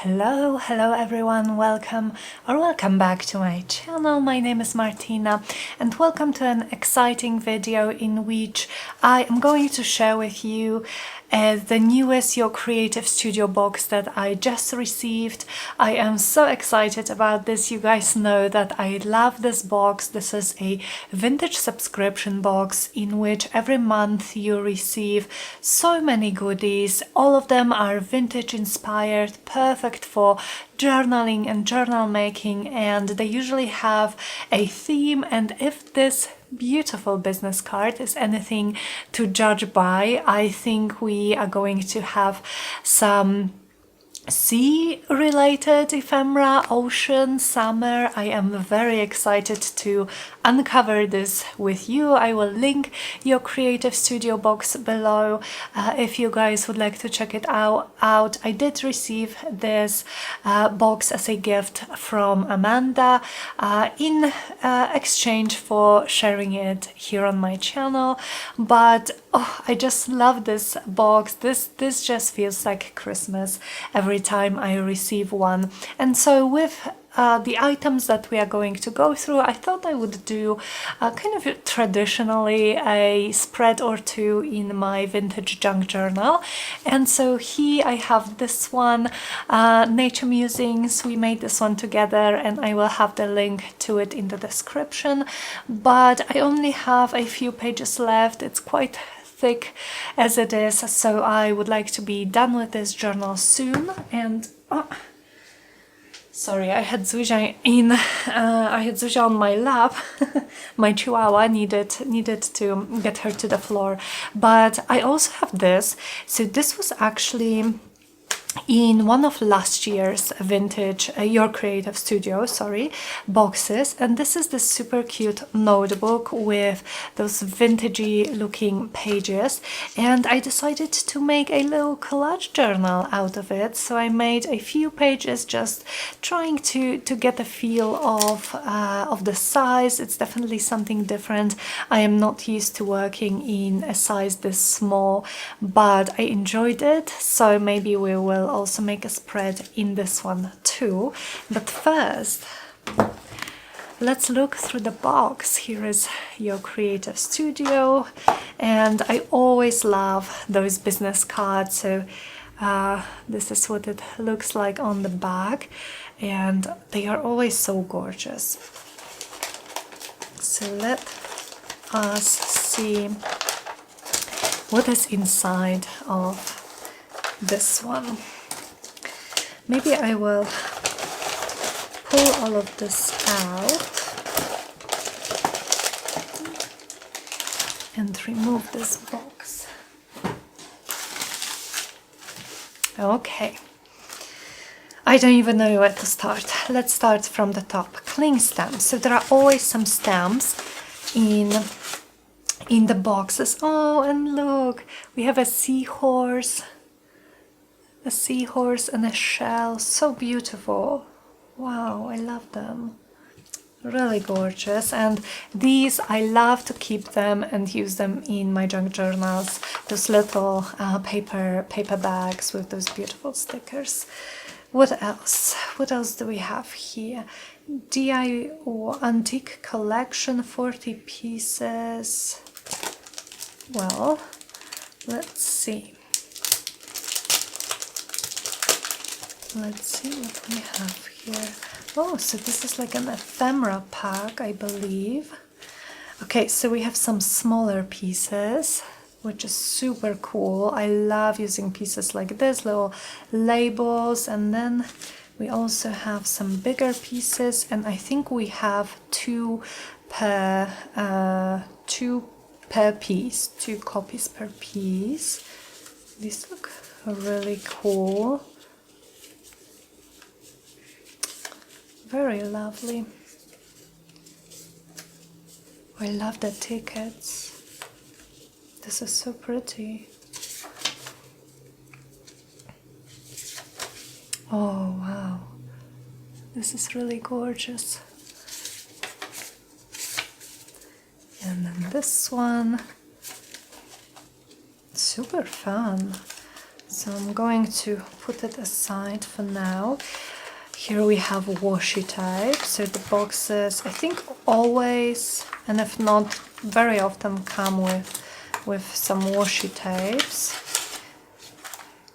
Hello everyone, welcome back to my channel. My name is Martyna and welcome to an exciting video in which I am going to share with you the newest Your Creative Studio box that I just received. I am so excited about this. You guys know that I love this box. This is a vintage subscription box in which every month you receive so many goodies. All of them are vintage inspired, perfect for journaling and journal making, and they usually have a theme. And if this beautiful business card is anything to judge by, I think we are going to have some sea-related ephemera, ocean, summer. I am very excited to uncover this with you. I will link Your Creative Studio box below if you guys would like to check it out. I did receive this box as a gift from Amanda in exchange for sharing it here on my channel. But I just love this box. This just feels like Christmas every time I receive one. And so with the items that we are going to go through, I thought I would do kind of traditionally a spread or two in my vintage junk journal. And so here I have this one, Nature Musings. We made this one together and I will have the link to it in the description. But I only have a few pages left. It's quite thick as it is, so I would like to be done with this journal soon. And sorry, I had Zuzia on my lap. My chihuahua needed to get her to the floor. But I also have this. So this was actually in one of last year's vintage Your Creative Studio boxes, and this is the super cute notebook with those vintagey looking pages, and I decided to make a little collage journal out of it. So I made a few pages just trying to get a feel of the size. It's definitely something different. I am not used to working in a size this small, but I enjoyed it, so maybe we will also make a spread in this one too. But first, let's look through the box. Here is Your Creative Studio, and I always love those business cards. So this is what it looks like on the back, and they are always so gorgeous. So let us see what is inside of this one. Maybe I will pull all of this out and remove this box. Okay, I don't even know where to start. Let's start from the top. Cling stamps. So there are always some stamps in the boxes. Oh, and look, we have a seahorse and a shell. So beautiful. Wow, I love them. Really gorgeous. And these, I love to keep them and use them in my junk journals. Those little paper bags with those beautiful stickers. What else? What else do we have here? DIY Antique Collection, 40 pieces. Well, let's see. Let's see what we have here. Oh, so this is like an ephemera pack, I believe. Okay, so we have some smaller pieces, which is super cool. I love using pieces like this, little labels. And then we also have some bigger pieces, and I think we have two copies per piece. These look really cool. Very lovely. I love the tickets. This is so pretty. Oh wow, this is really gorgeous. And then this one, super fun. So I'm going to put it aside for now. Here we have washi tape. So the boxes, I think always, and if not, very often come with some washi tapes.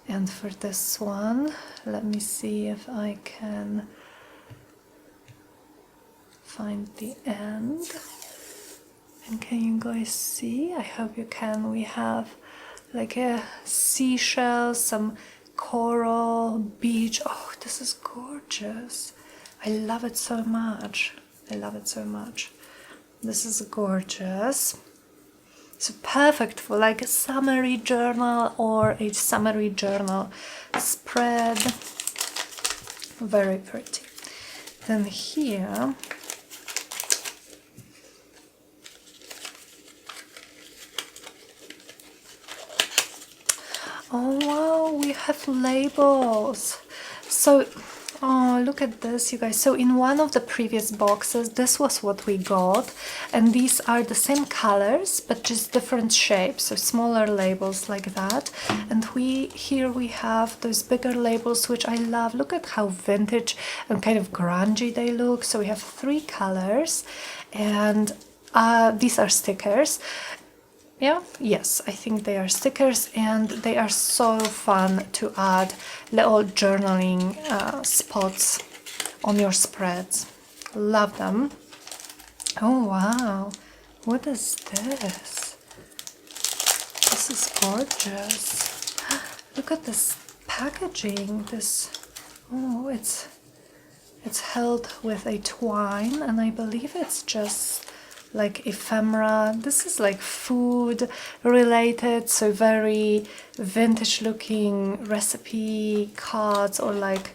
And for this one, let me see if I can find the end. And can you guys see? I hope you can. We have like a seashell, some coral, beach. Oh, this is gorgeous. I love it so much. I love it so much. This is gorgeous. So perfect for like a summary journal or a summary journal spread. Very pretty. Then here, oh wow, we have labels. So, oh, look at this, you guys. So in one of the previous boxes, this was what we got. And these are the same colors, but just different shapes. So smaller labels like that. And here we have those bigger labels, which I love. Look at how vintage and kind of grungy they look. So we have 3 colors. And these are stickers. Yeah, yes, I think they are stickers, and they are so fun to add little journaling spots on your spreads. Love them. Oh wow, what is this? This is gorgeous. Look at this packaging. Oh, it's held with a twine, and I believe it's just like ephemera. This is like food related, so very vintage looking recipe cards or like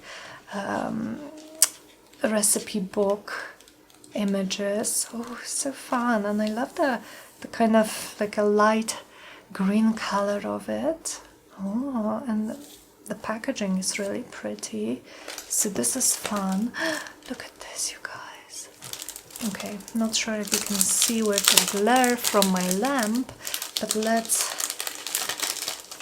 recipe book images. Oh, so fun. And I love the kind of like a light green color of it. Oh, and the packaging is really pretty. So this is fun. Look at this, you guys. Okay, not sure if you can see with the glare from my lamp, but let's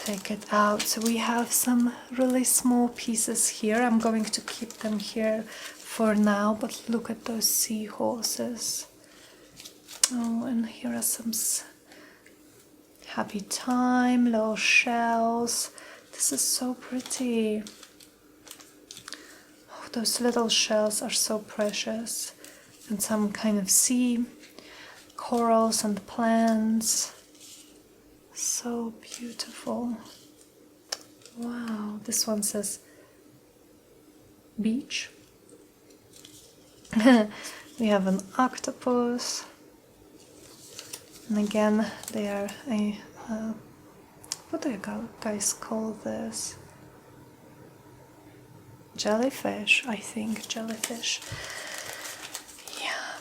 take it out. So we have some really small pieces here. I'm going to keep them here for now, but look at those seahorses. Oh, and here are some happy time, little shells. This is so pretty. Oh, those little shells are so precious. And some kind of sea corals and plants. So beautiful. Wow, this one says beach. We have an octopus. And again, they are a what do you guys call this? Jellyfish, I think. Jellyfish.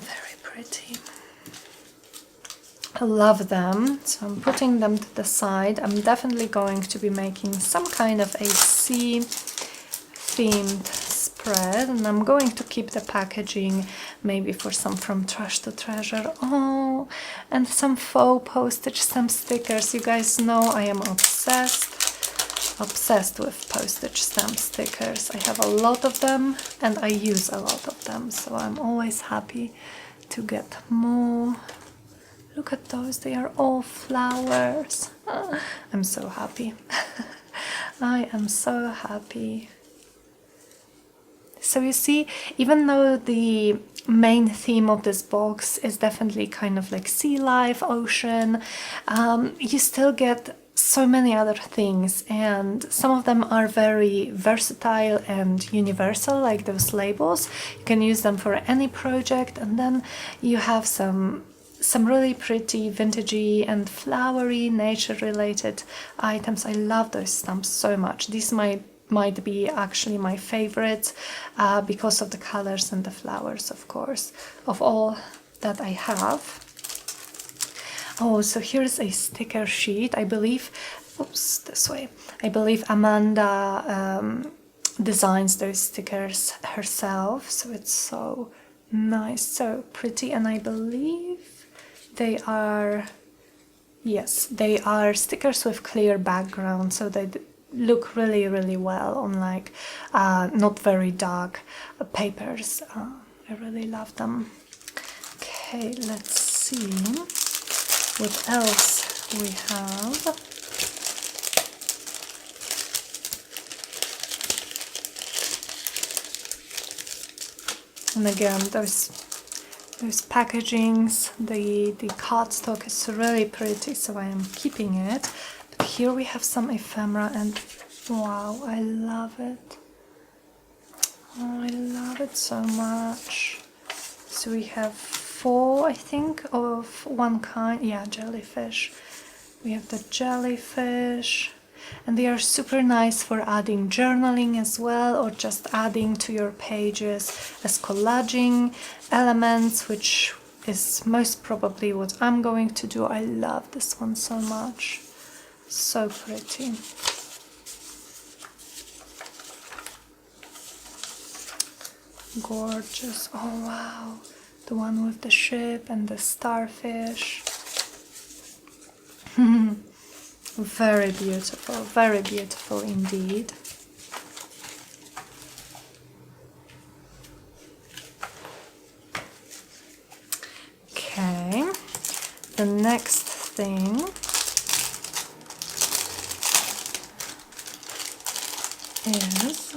Very pretty. I love them, so I'm putting them to the side. I'm definitely going to be making some kind of a sea themed spread, and I'm going to keep the packaging maybe for some from Trash to Treasure. Oh, and some faux postage stamp stickers. You guys know I am obsessed with postage stamp stickers. I have a lot of them and I use a lot of them, so I'm always happy to get more. Look at those, they are all flowers. I'm so happy. I am so happy. So you see, even though the main theme of this box is definitely kind of like sea life, ocean, you still get so many other things, and some of them are very versatile and universal, like those labels. You can use them for any project, and then you have some really pretty vintagey and flowery nature related items. I love those stamps so much. These might be actually my favorites because of the colors and the flowers, of course, of all that I have. Oh, so here's a sticker sheet. I believe, oops, this way. I believe Amanda designs those stickers herself, so it's so nice, so pretty, and I believe they are, yes, they are stickers with clear background, so look really, really well on like not very dark papers. I really love them. Okay, let's see what else we have. And again, those packagings, the cardstock is really pretty, so I am keeping it. But here we have some ephemera, and wow, I love it. Oh, I love it so much. So we have 4, I think, of one kind. Yeah, jellyfish. We have the jellyfish. And they are super nice for adding journaling as well, or just adding to your pages as collaging elements, which is most probably what I'm going to do. I love this one so much. So pretty. Gorgeous. Oh wow, the one with the ship and the starfish. Very beautiful indeed. Okay, the next thing is,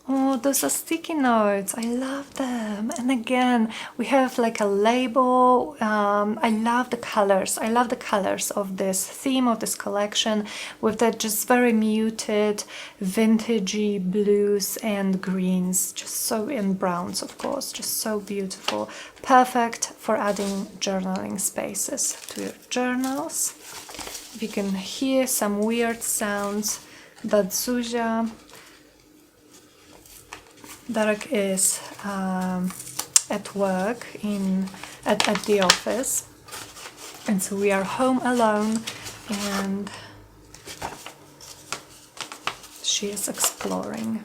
oh, those are sticky notes. I love them. And again, we have like a label. I love the colors. I love the colors of this theme of this collection, with that just very muted, vintagey blues and greens, just so, and browns, of course, just so beautiful. Perfect for adding journaling spaces to your journals. If you can hear some weird sounds, that Zuzia Darek is at work at the office, and so we are home alone, and she is exploring.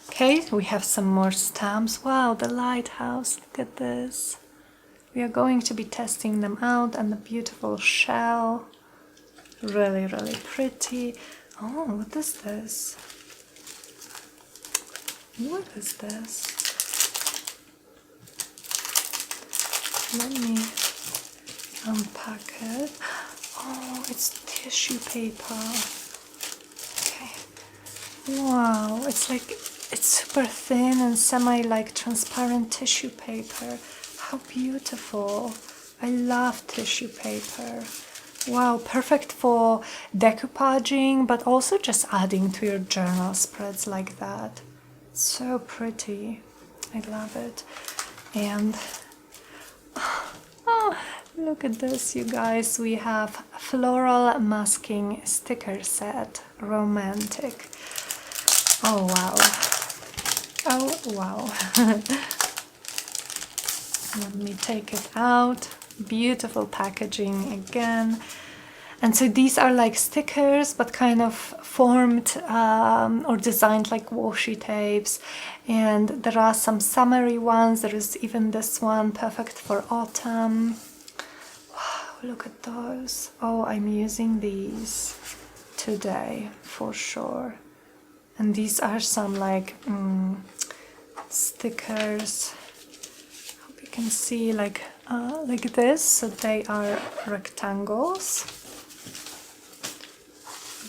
Okay, we have some more stamps. Wow, the lighthouse, look at this. We are going to be testing them out, and the beautiful shell. Really, really pretty. Oh, what is this? What is this? Let me unpack it. Oh, it's tissue paper. Okay. Wow, it's like, it's super thin and semi like transparent tissue paper. How beautiful. I love tissue paper. Wow, perfect for decoupaging, but also just adding to your journal spreads like that. So pretty. I love it. And oh, look at this, you guys. We have floral masking sticker set. Romantic. Oh wow. Oh wow. Let me take it out. Beautiful packaging again. And so these are like stickers, but kind of formed or designed like washi tapes. And there are some summery ones. There is even this one, perfect for autumn. Wow, look at those. Oh, I'm using these today for sure. And these are some like stickers. Hope you can see like this. So they are rectangles.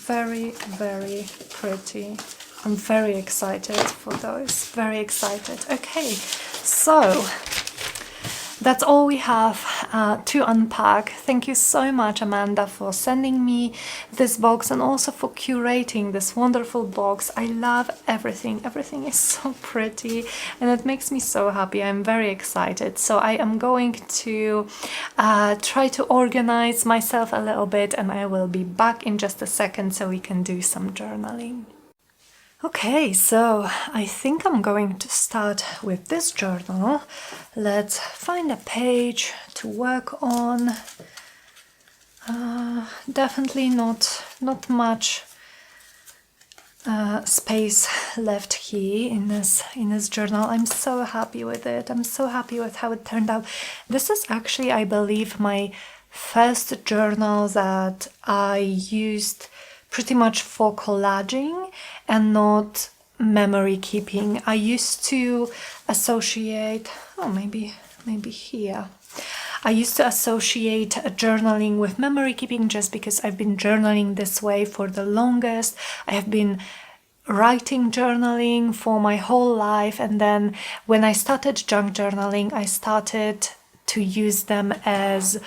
Very, very pretty. I'm very excited for those. Very excited. Okay, so that's all we have to unpack. Thank you so much, Amanda, for sending me this box and also for curating this wonderful box. I love everything. Everything is so pretty and it makes me so happy. I'm very excited. So I am going to try to organize myself a little bit, and I will be back in just a second so we can do some journaling. Okay, so I think I'm going to start with this journal. Let's find a page to work on. Definitely not much space left here in this journal. I'm so happy with it. I'm so happy with how it turned out. This is actually, I believe, my first journal that I used pretty much for collaging and not memory keeping. I used to associate, maybe here. I used to associate journaling with memory keeping just because I've been journaling this way for the longest. I have been writing journaling for my whole life, and then when I started junk journaling, I started to use them as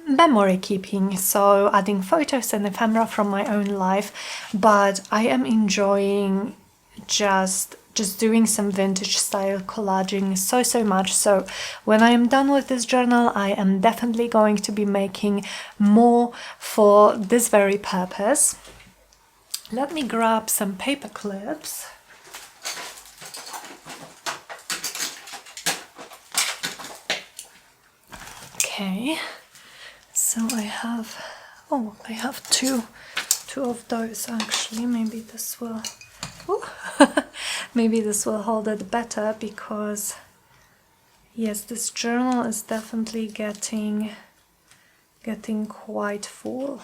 memory keeping, so adding photos and ephemera from my own life. But I am enjoying just doing some vintage style collaging so much. So when I am done with this journal, I am definitely going to be making more for this very purpose. Let me grab some paper clips. Okay, so I have two of those actually. Maybe this will maybe this will hold it better, because yes, this journal is definitely getting quite full.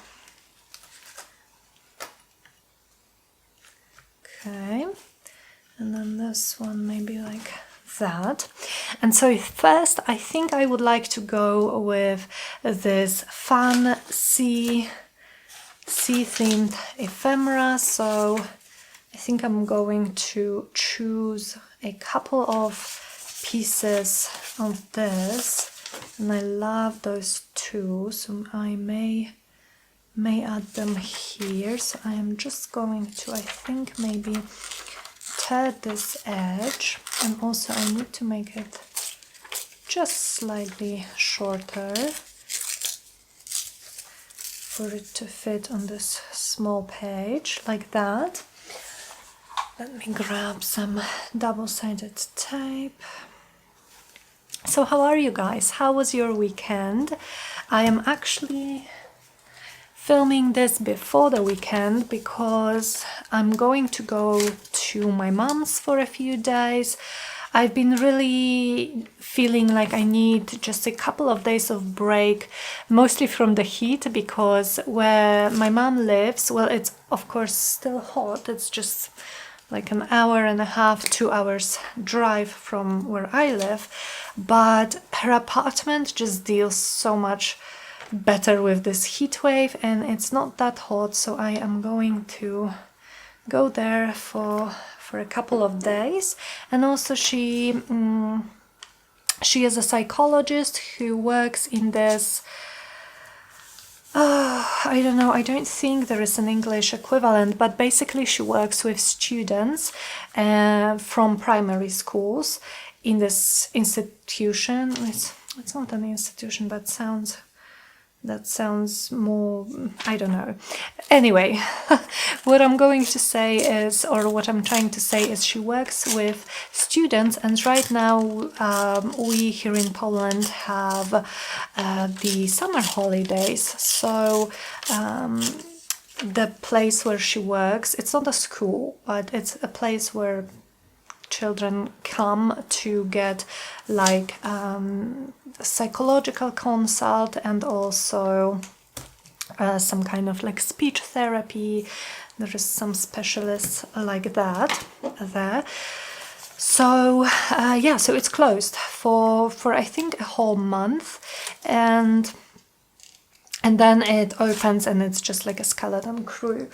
Okay, and then this one maybe like that. And so first I think I would like to go with this fun sea themed ephemera. So I think I'm going to choose a couple of pieces of this, and I love those two, so I may add them here. So I am just going to, I think, maybe tear this edge, and also I need to make it just slightly shorter for it to fit on this small page like that. Let me grab some double-sided tape. So how are you guys? How was your weekend? I am actually filming this before the weekend because I'm going to go to my mom's for a few days. I've been really feeling like I need just a couple of days of break, mostly from the heat, because where my mom lives, well, it's of course still hot. It's just like an hour and a half, 2 hours drive from where I live, but her apartment just deals so much better with this heat wave, and it's not that hot, so I am going to go there for a couple of days. And also she is a psychologist who works in this, I don't know, I don't think there is an English equivalent, but basically she works with students from primary schools in this institution. It's not an institution, but that sounds more, I don't know. Anyway, what I'm going to say is, or what I'm trying to say is, she works with students, and right now we here in Poland have the summer holidays. So the place where she works, it's not a school, but it's a place where children come to get like psychological consult, and also some kind of like speech therapy. There is some specialists like that there. So yeah, so it's closed for I think a whole month, and then it opens, and it's just like a skeleton crew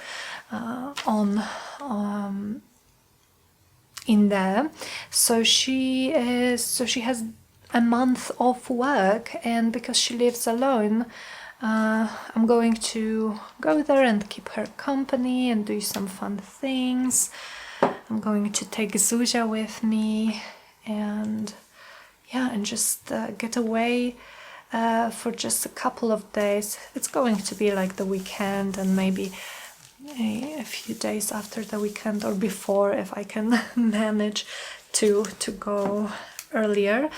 in there. So she has a month off work, and because she lives alone, I'm going to go there and keep her company and do some fun things. I'm going to take Zuzia with me, and yeah, and just get away for just a couple of days. It's going to be like the weekend, and maybe a few days after the weekend or before, if I can manage to go earlier.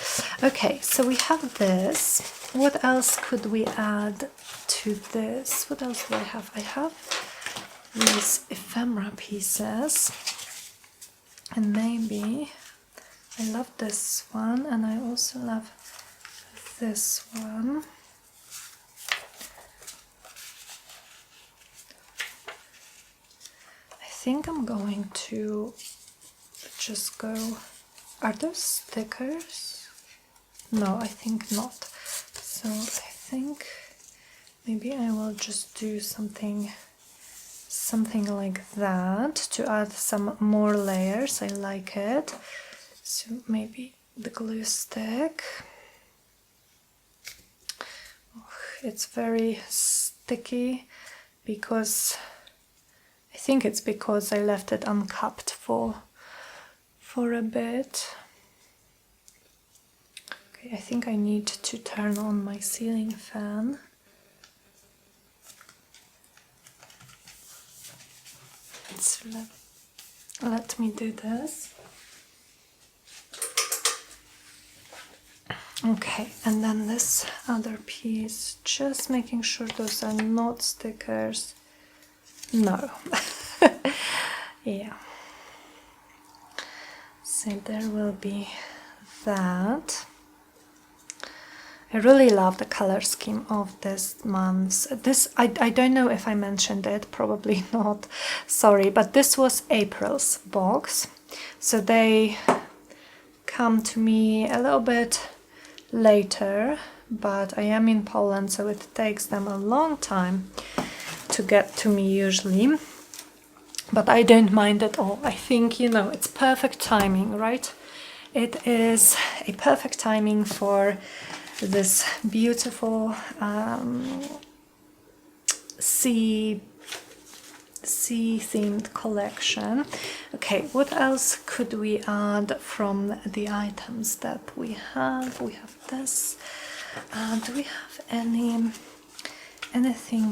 Okay, so we have this. What else could we add to this? What else do I have? I have these ephemera pieces, and maybe I love this one, and I also love this one. I think I'm going to just go... Are those stickers? No, I think not. So I think maybe I will just do something like that to add some more layers. I like it. So maybe the glue stick. Oh, it's very sticky because I think it's because I left it uncupped for a bit. Okay, I think I need to turn on my ceiling fan. So let me do this. Okay, and then this other piece, just making sure those are not stickers. No. Yeah. So there will be that. I really love the color scheme of this month's. This, I don't know if I mentioned it, probably not, sorry, but this was April's box. So they come to me a little bit later, but I am in Poland, so it takes them a long time to get to me usually. But I don't mind at all. I think, you know, it's perfect timing, right? It is a perfect timing for this beautiful sea themed collection. Okay, what else could we add from the items that we have? We have this. Do we have anything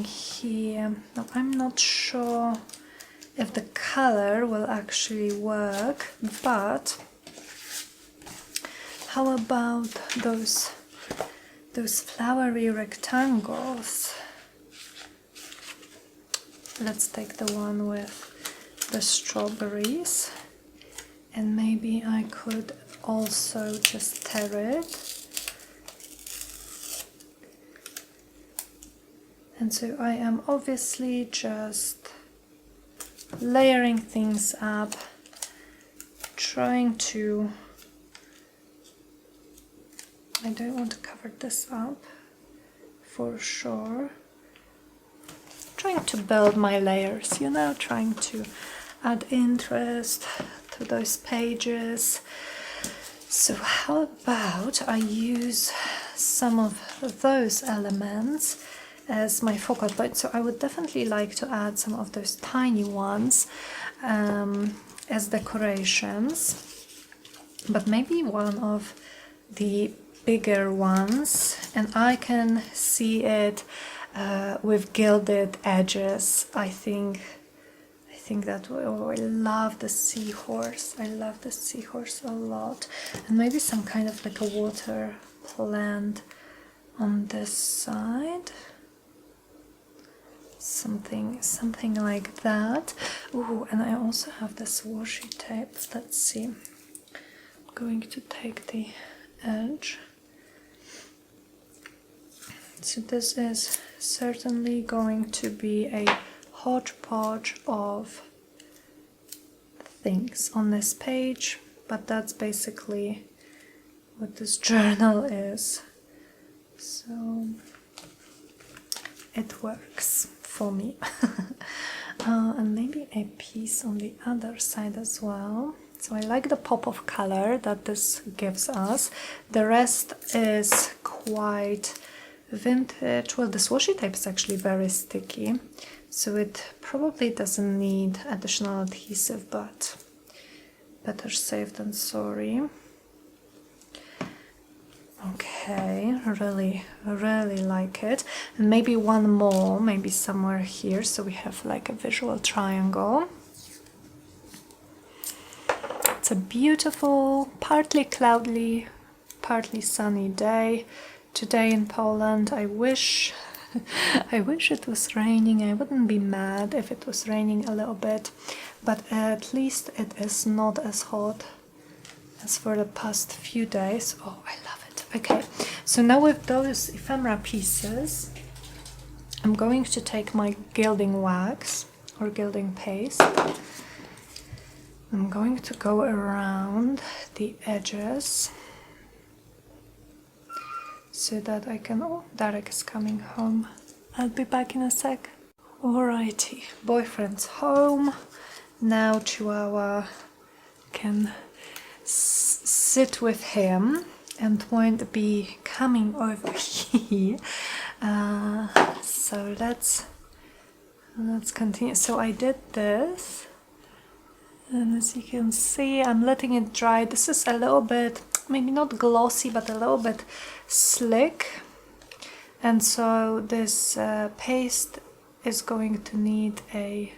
here? No, I'm not sure if the color will actually work, but how about those flowery rectangles? Let's take the one with the strawberries, and maybe I could also just tear it. And so I am obviously just layering things up, trying to... I don't want to cover this up for sure. Trying to build my layers, you know, trying to add interest to those pages. So how about I use some of those elements as my focal point? So I would definitely like to add some of those tiny ones as decorations, but maybe one of the bigger ones, and I can see it with gilded edges. I think that, oh, I love the seahorse. I love the seahorse a lot, and maybe some kind of like a water plant on this side. Something like that. Ooh, and I also have this washi tape. Let's see. I'm going to take the edge. So this is certainly going to be a hodgepodge of things on this page, but that's basically what this journal is. So it works for me. And maybe a piece on the other side as well. So I like the pop of color that this gives us. The rest is quite vintage. Well, this washi tape is actually very sticky, so it probably doesn't need additional adhesive, but better safe than sorry. Okay, really like it. And maybe one more, maybe somewhere here, so we have like a visual triangle. It's a beautiful, partly cloudy, partly sunny day today in Poland. I wish it was raining. I wouldn't be mad if it was raining a little bit, but at least it is not as hot as for the past few days. Oh, I love it. Okay, So now with those ephemera pieces, I'm going to take my gilding wax or gilding paste. I'm going to go around the edges so that I can... Oh, Derek is coming home. I'll be back in a sec. Alrighty, boyfriend's home. Now Chihuahua can sit with him and won't be coming over here. So let's continue. So I did this, and as you can see, I'm letting it dry. This is a little bit, maybe not glossy, but a little bit slick, and so this paste is going to need a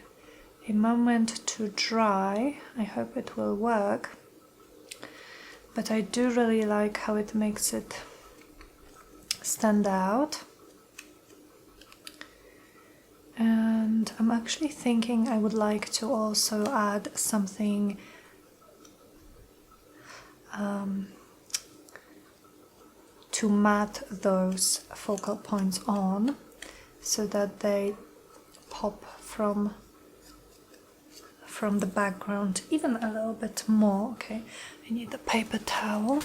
moment to dry. I hope it will work, but I do really like how it makes it stand out. And I'm actually thinking I would like to also add something to mat those focal points on so that they pop from the background even a little bit more. Okay, I need a paper towel.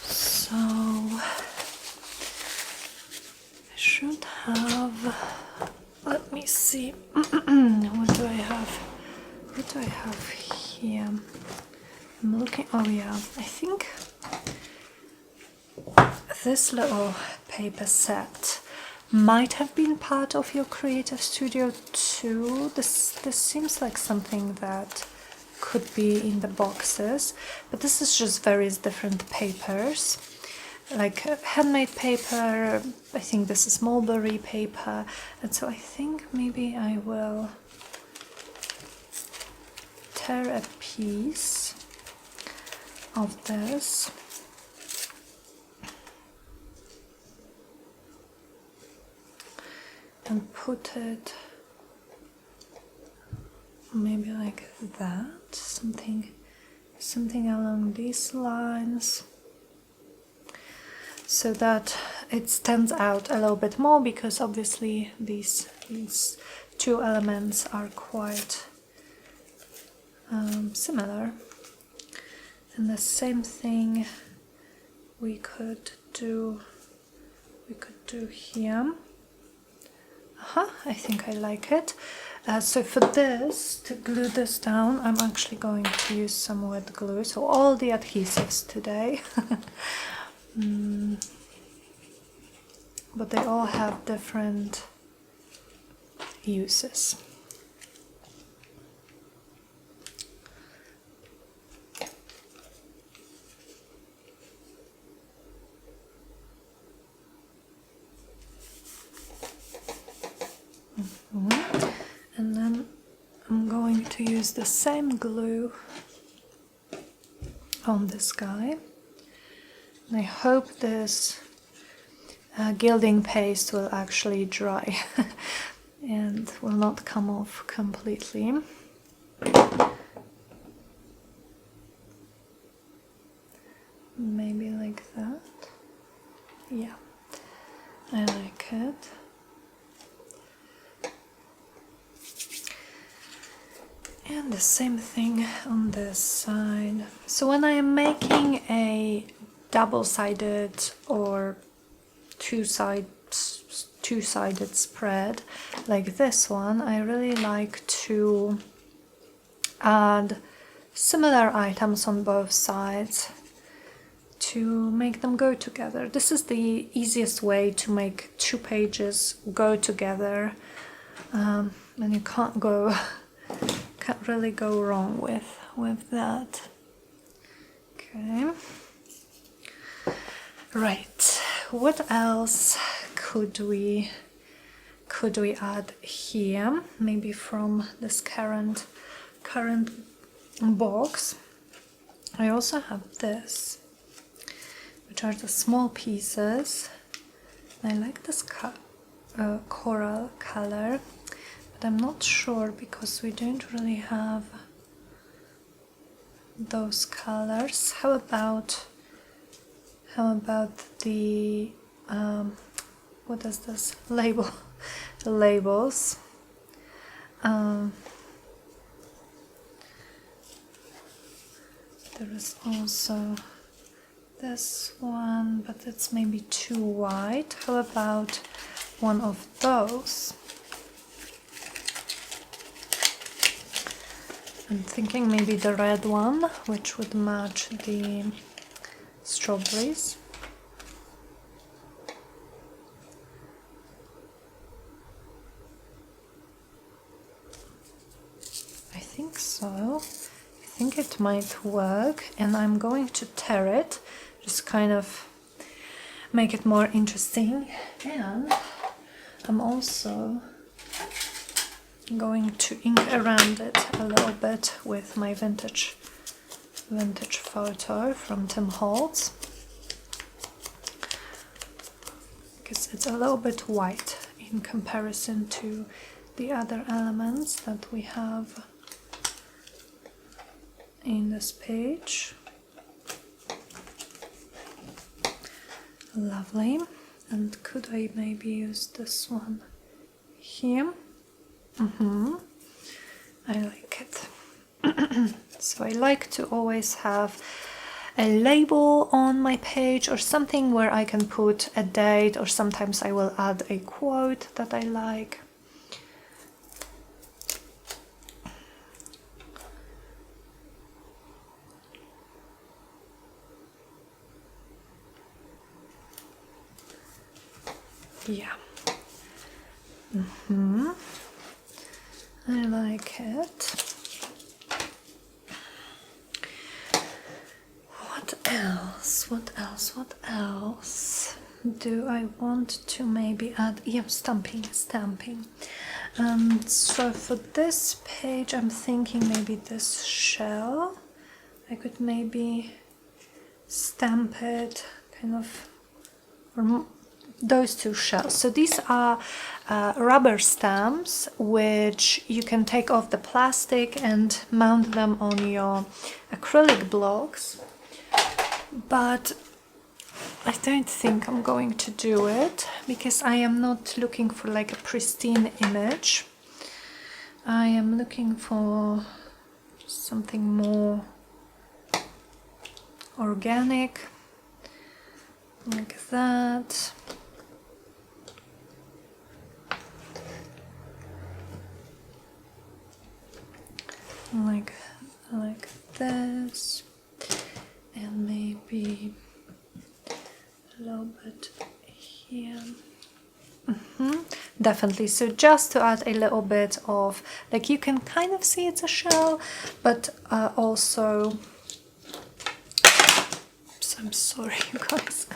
So I should have, let me see, what do I have? What do I have here? I'm looking, oh yeah, I think this little paper set might have been part of your creative studio too. This seems like something that could be in the boxes, but this is just various different papers, like handmade paper. I think this is mulberry paper, and so I think maybe I will tear a piece of this and put it maybe like that, something along these lines, so that it stands out a little bit more, because obviously these two elements are quite similar. And the same thing we could do here. I think I like it. So for this, to glue this down, I'm actually going to use some wet glue. So all the adhesives today. But they all have different uses. And then I'm going to use the same glue on this guy. And I hope this gilding paste will actually dry and will not come off completely. Maybe like that. Yeah, I like it. And the same thing on this side. So when I am making a double-sided or two-sided spread like this one, I really like to add similar items on both sides to make them go together. This is the easiest way to make two pages go together, and you can't really go wrong with that. Okay, right, what else could we add here? Maybe from this current box. I also have this, which are the small pieces. I like this coral color, but I'm not sure because we don't really have those colors. How about How about the what is this label? The labels. There is also this one, but it's maybe too white. How about one of those? I'm thinking maybe the red one, which would match the strawberries. I think so. I think it might work, and I'm going to tear it, just kind of make it more interesting. And I'm also going to ink around it a little bit with my vintage photo from Tim Holtz, because it's a little bit white in comparison to the other elements that we have in this page. Lovely. And could I maybe use this one here? I like it. So I like to always have a label on my page or something where I can put a date, or sometimes I will add a quote that I like. Yeah. I like it. What else? What else? What else? Do I want to maybe add? Yeah, stamping. So for this page, I'm thinking maybe this shell. I could maybe stamp it kind of, or those two shells. So these are rubber stamps, which you can take off the plastic and mount them on your acrylic blocks. But I don't think I'm going to do it, because I am not looking for like a pristine image. I am looking for something more organic, like that. Like this, and maybe a little bit here. Definitely. So just to add a little bit of, like, you can kind of see it's a shell, but also, I'm sorry you guys,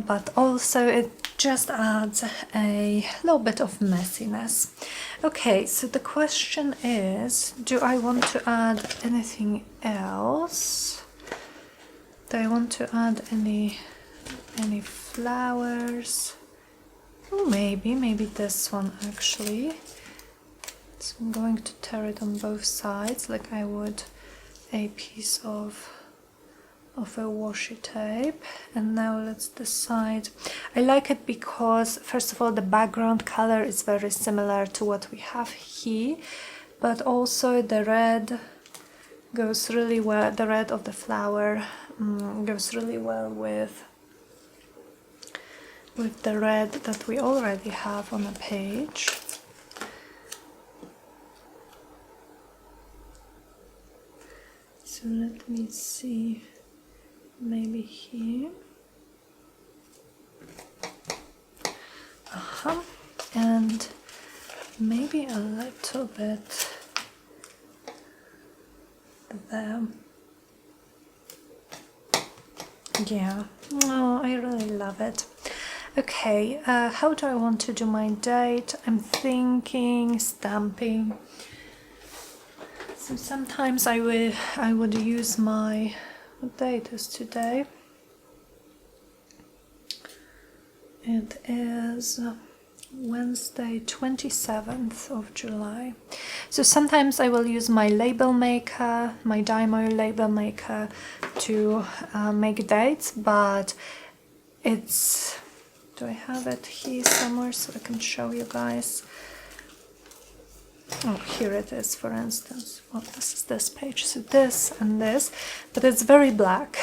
but also it just adds a little bit of messiness. Okay, so the question is, do I want to add anything else? Do I want to add any flowers? Oh, maybe this one actually. So I'm going to tear it on both sides like I would a piece of a washi tape. And now let's decide. I like it because, first of all, the background color is very similar to what we have here, but also the red goes really well. The red of the flower goes really well with the red that we already have on the page. So let me see. Maybe here. And maybe a little bit there. Yeah, oh, I really love it. Okay, how do I want to do my date? I'm thinking stamping. So sometimes I would use my, what date is today? It is Wednesday, 27th of July. So sometimes I will use my label maker, my Dymo label maker, to make dates, but it's... do I have it here somewhere so I can show you guys? Oh, here it is, for instance. Well, this is this page, so this and this, but it's very black,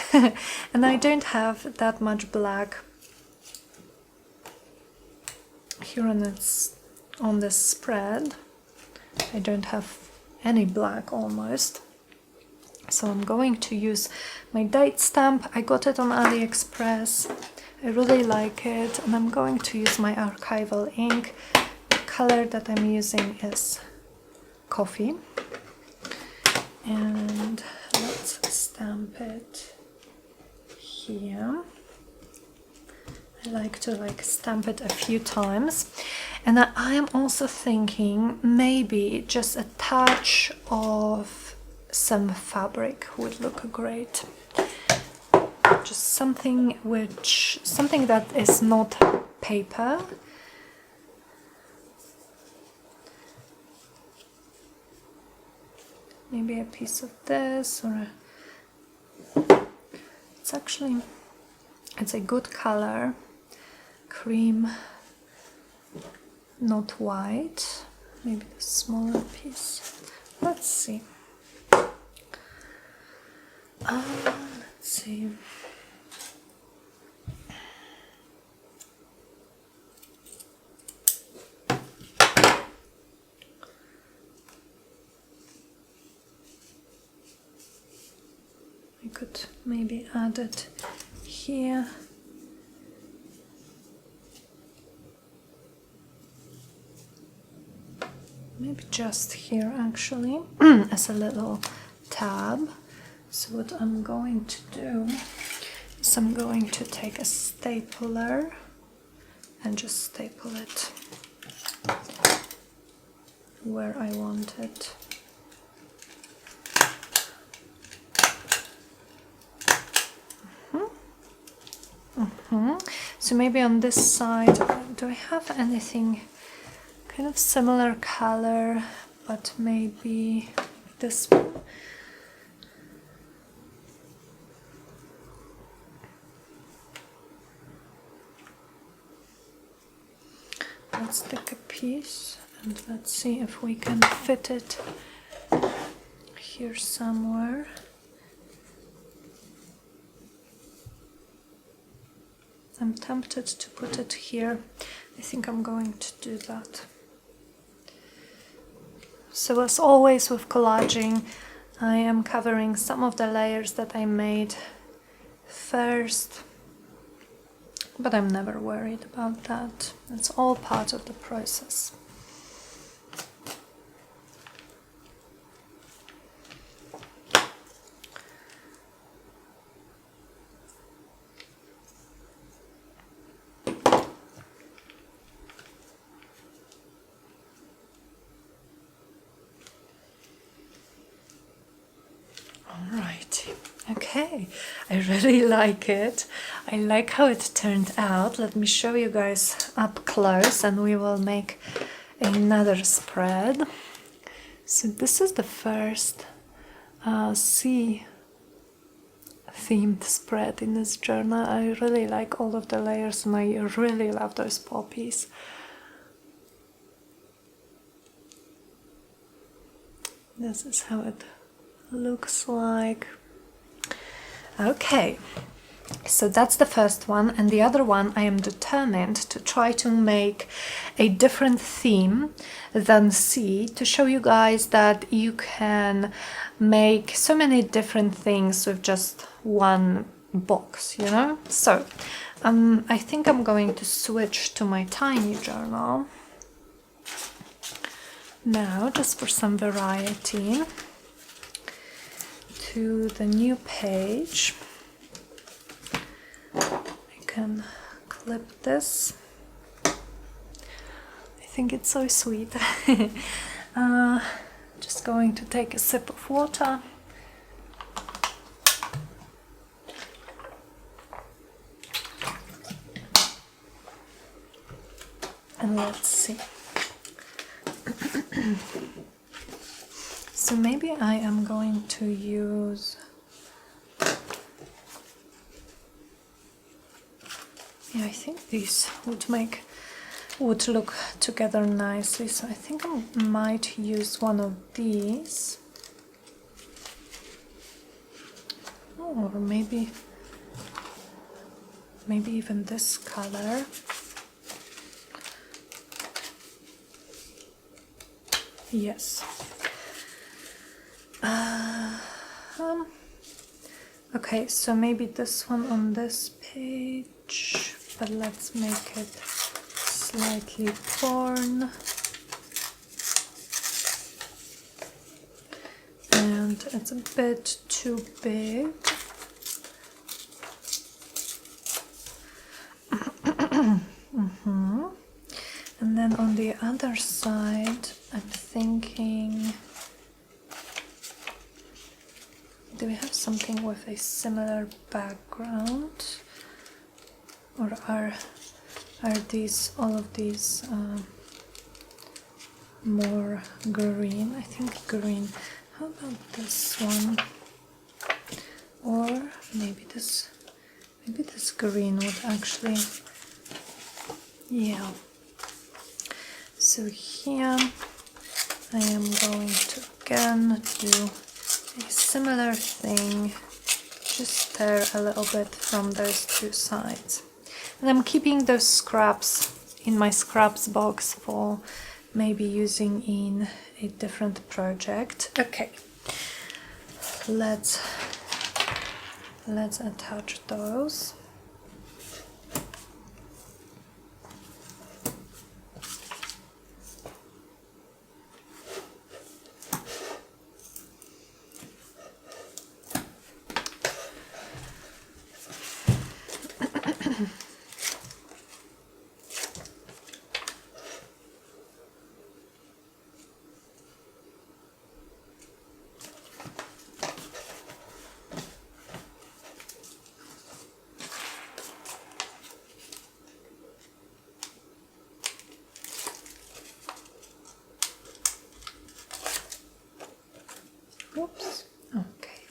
and I don't have that much black here on this spread. I don't have any black almost, so I'm going to use my date stamp. I got it on AliExpress. I really like it, and I'm going to use my archival ink. The color that I'm using is coffee, and let's stamp it here. I like to stamp it a few times, and I am also thinking maybe just a touch of some fabric would look great. Just something that is not paper. Maybe a piece of this, or it's a good color. Cream, not white. Maybe a smaller piece. Let's see. Let's see. I could maybe add it here. Maybe just here actually, as a little tab. So what I'm going to do is I'm going to take a stapler and just staple it where I want it. So maybe on this side, do I have anything kind of similar color, but maybe this one? Let's take a piece and let's see if we can fit it here somewhere. I'm tempted to put it here. I think I'm going to do that. So as always with collaging, I am covering some of the layers that I made first, but I'm never worried about that. It's all part of the process. Okay, I really like it. I like how it turned out. Let me show you guys up close and we will make another spread. So this is the first sea themed spread in this journal. I really like all of the layers and I really love those poppies. This is how it looks like. Okay, so that's the first one, and the other one I am determined to try to make a different theme than sea, to show you guys that you can make so many different things with just one box, you know? So I think I'm going to switch to my tiny journal now, just for some variety, to the new page. I can clip this. I think it's so sweet. Just going to take a sip of water. And Let's see. So maybe I am going to use, yeah, I think these would look together nicely. So I think I might use one of these, or maybe even this color. Yes. Okay, so maybe this one on this page, but let's make it slightly torn. And it's a bit too big. And then on the other side, I'm thinking, do we have something with a similar background, or are these, all of these, more green? I think green. How about this one? Or maybe this green would actually, yeah. So here I am going to again do a similar thing, just tear a little bit from those two sides. And I'm keeping those scraps in my scraps box for maybe using in a different project. Okay, let's attach those. Oops. Okay.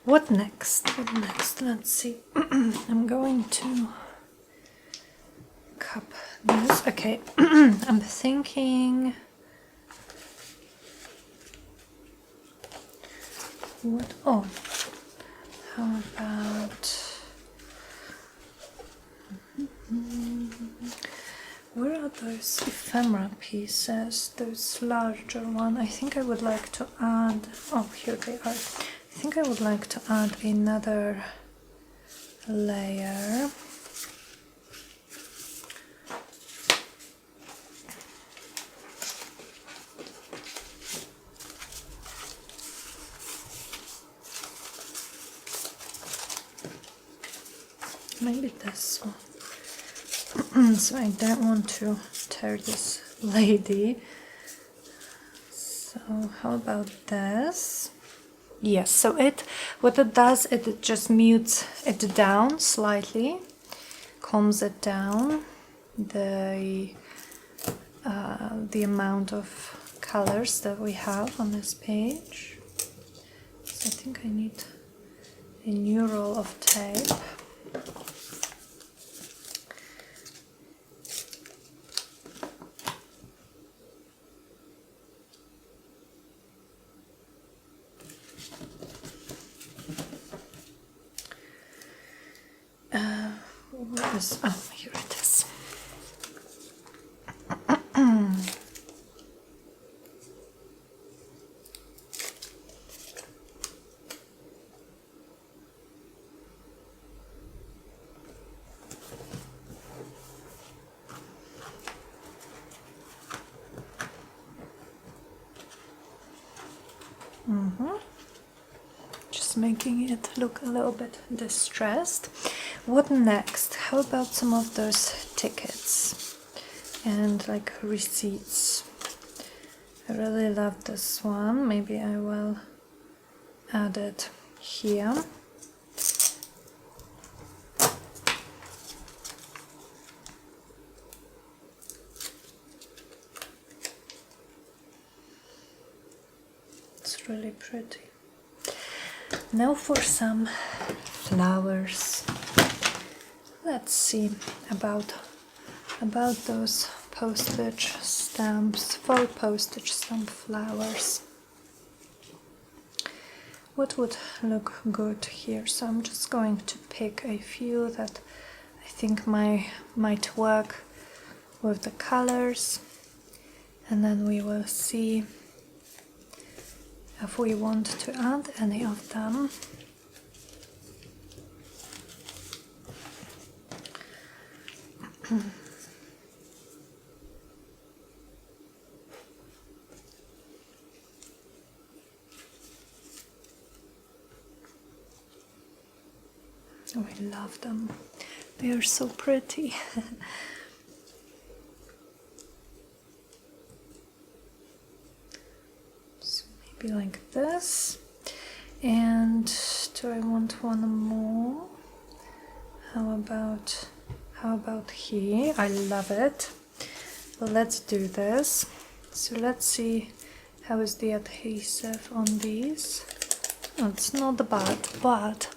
What next? What next? Let's see. I'm going to cup this. Okay. I'm thinking, what? Oh, how about, where are those ephemera pieces? Those larger one. I think I would like to add, oh, here they are. I think I would like to add another layer. Maybe this one. So I don't want to tear this lady. So how about this? Yes, so what it does, it just mutes it down slightly, calms it down, the amount of colors that we have on this page. So I think I need a new roll of tape. Oh, here it is. Just making it look a little bit distressed. What next? How about some of those tickets and like receipts. I really love this one. Maybe I will add it here. It's really pretty. Now for some flowers. Let's see about those postage stamps, faux postage stamp flowers. What would look good here? So I'm just going to pick a few that I think might work with the colors, and then we will see if we want to add any of them. Oh, I love them. They are so pretty. So maybe like this. And do I want one more? How about here? I love it. Well, let's do this. So let's see how is the adhesive on these. Oh, it's not bad, but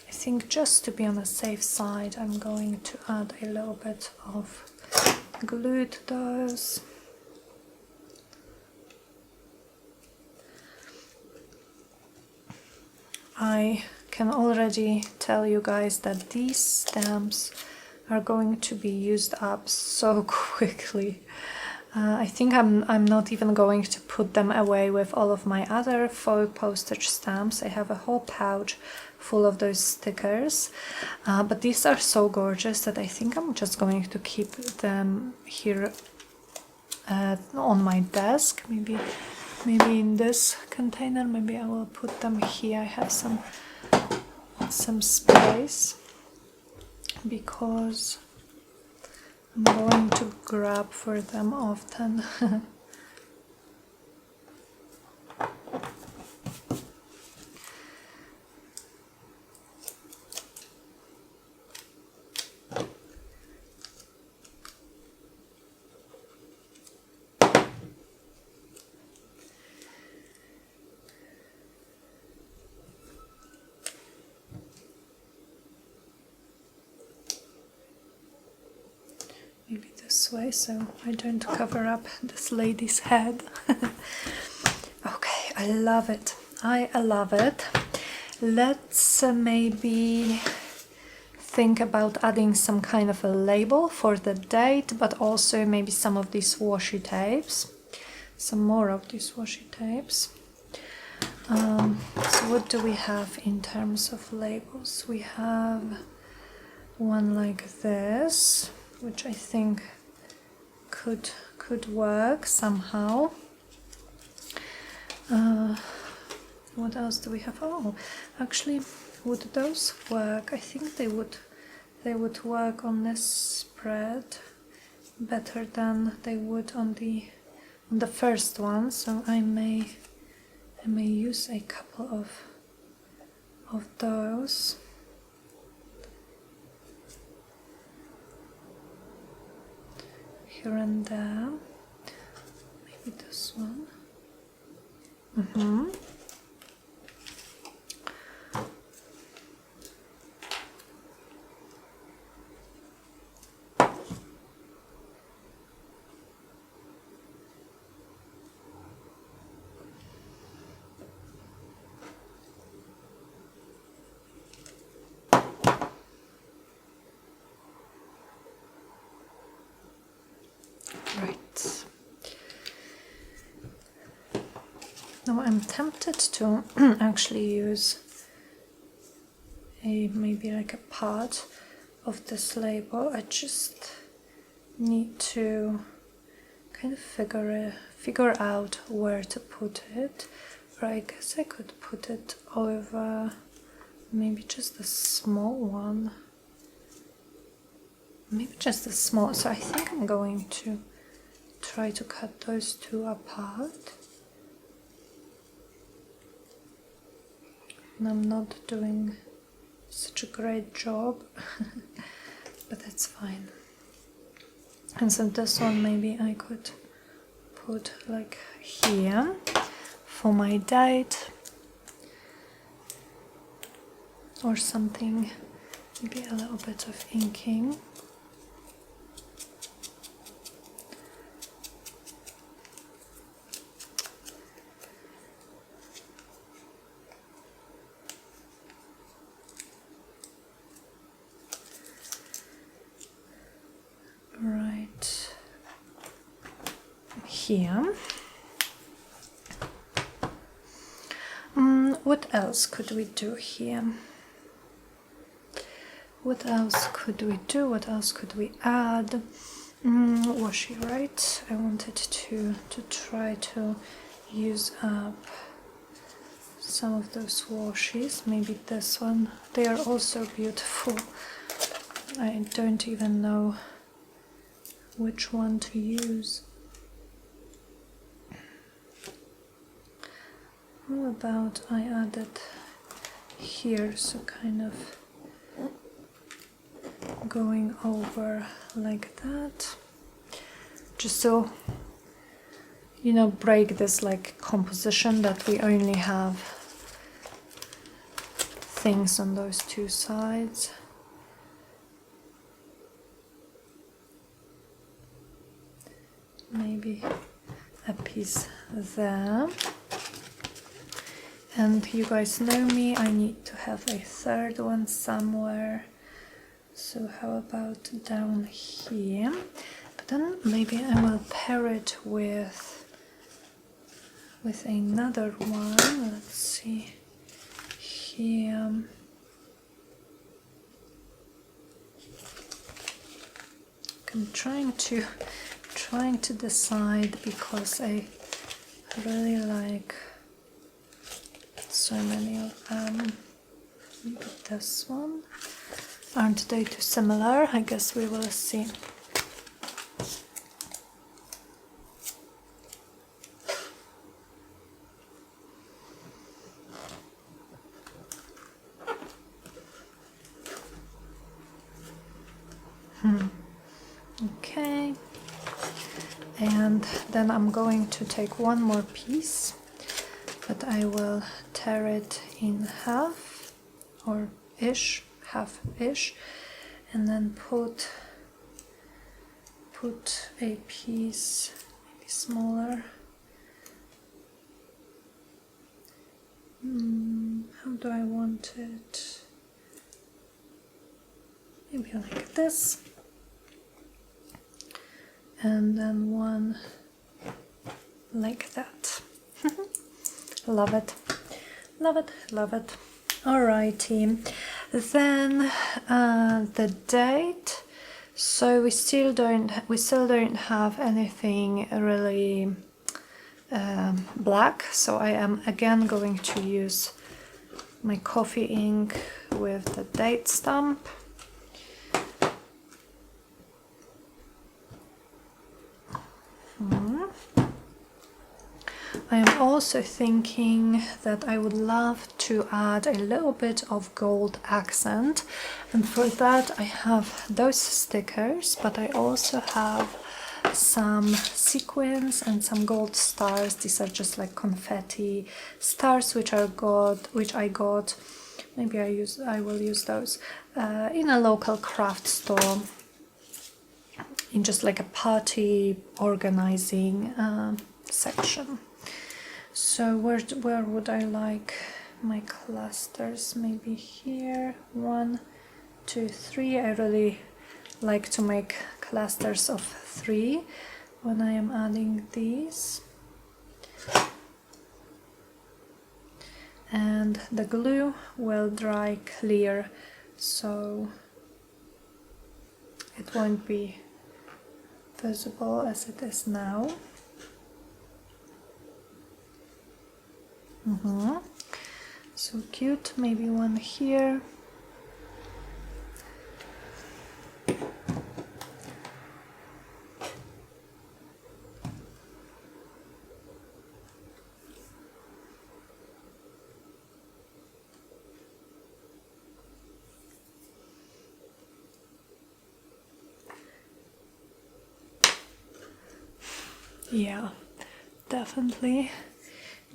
I think just to be on the safe side, I'm going to add a little bit of glue to those. I can already tell you guys that these stamps are going to be used up so quickly. I think I'm not even going to put them away with all of my other faux postage stamps. I have a whole pouch full of those stickers, but these are so gorgeous that I think I'm just going to keep them here on my desk. Maybe in this container. Maybe I will put them here. I have some space because I'm going to grab for them often. Maybe this way so I don't cover up this lady's head. Okay, I love it. I love it. Let's maybe think about adding some kind of a label for the date, but also maybe some of these washi tapes. Some more of these washi tapes. So what do we have in terms of labels? We have one like this, which I think could work somehow. What else do we have? Oh, actually, would those work? I think they would work on this spread better than they would on the first one. So I may use a couple of those. Here and there. Maybe this one. Right. Now I'm tempted to actually use maybe like a part of this label. I just need to kind of figure out where to put it. Or I guess I could put it over maybe just a small one. maybe just a small, so I think I'm going to try to cut those two apart. And I'm not doing such a great job, but that's fine. And so this one maybe I could put like here for my date or something, maybe a little bit of inking. Right here. What else could we do here? What else could we do? What else could we add? Washi, right? I wanted to try to use up some of those washes. Maybe this one. They are also beautiful. I don't even know which one to use. How about I add it here, so kind of going over like that, just so, you know, break this like composition that we only have things on those two sides. Maybe a piece there. And you guys know me, I need to have a third one somewhere. So how about down here? But then maybe I will pair it with another one. Let's see here. I'm trying to decide, because I really like so many of them. Maybe this one. Aren't they too similar? I guess we will see. Okay. And then I'm going to take one more piece, but I will tear it in half, or ish, half-ish, and then put a piece maybe smaller. How do I want it? Maybe like this. And then one like that. Love it, love it, love it. Alrighty, then the date. So we still don't have anything really black. So I am again going to use my coffee ink with the date stamp. I am also thinking that I would love to add a little bit of gold accent, and for that I have those stickers, but I also have some sequins and some gold stars. These are just like confetti stars which I got. Maybe I will use those in a local craft store, in just like a party organizing section. So where would I like my clusters? Maybe here, 1, 2, 3. I really like to make clusters of 3 when I am adding these. And the glue will dry clear, so it won't be visible as it is now. So cute. Maybe one here. Yeah, definitely.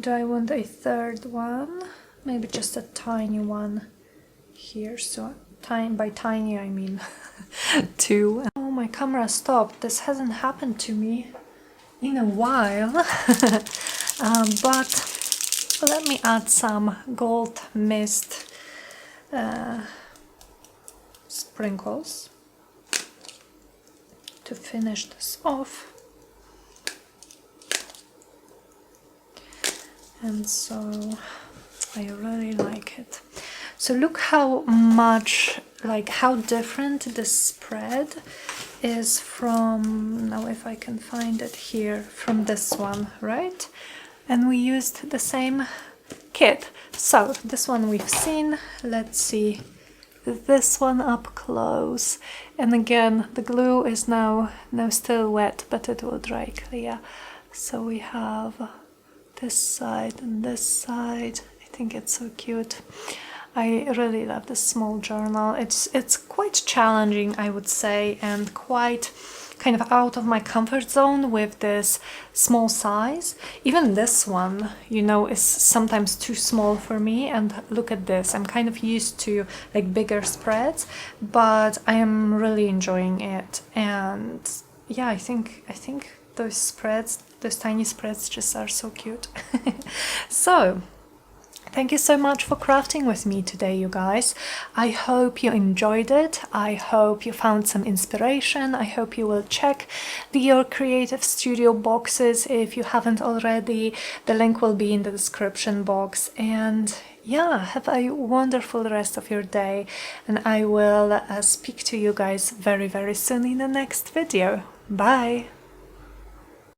Do I want a third one? Maybe just a tiny one here. So by tiny I mean two. Oh, my camera stopped. This hasn't happened to me in a while. But let me add some gold mist sprinkles to finish this off. And so I really like it. So look how much, like how different this spread is from, now if I can find it here, from this one, right? And we used the same kit. So this one we've seen. Let's see this one up close. And again, the glue is now still wet, but it will dry clear. So we have this side and this side. I think it's so cute. I really love this small journal. It's quite challenging, I would say, and quite kind of out of my comfort zone with this small size. Even this one, you know, is sometimes too small for me. And look at this, I'm kind of used to like bigger spreads, but I am really enjoying it. And yeah, I think those spreads, those tiny spreads, just are so cute. So thank you so much for crafting with me today, you guys. I hope you enjoyed it. I hope you found some inspiration. I hope you will check your Creative Studio boxes if you haven't already. The link will be in the description box. And yeah, have a wonderful rest of your day. And I will speak to you guys very, very soon in the next video. Bye!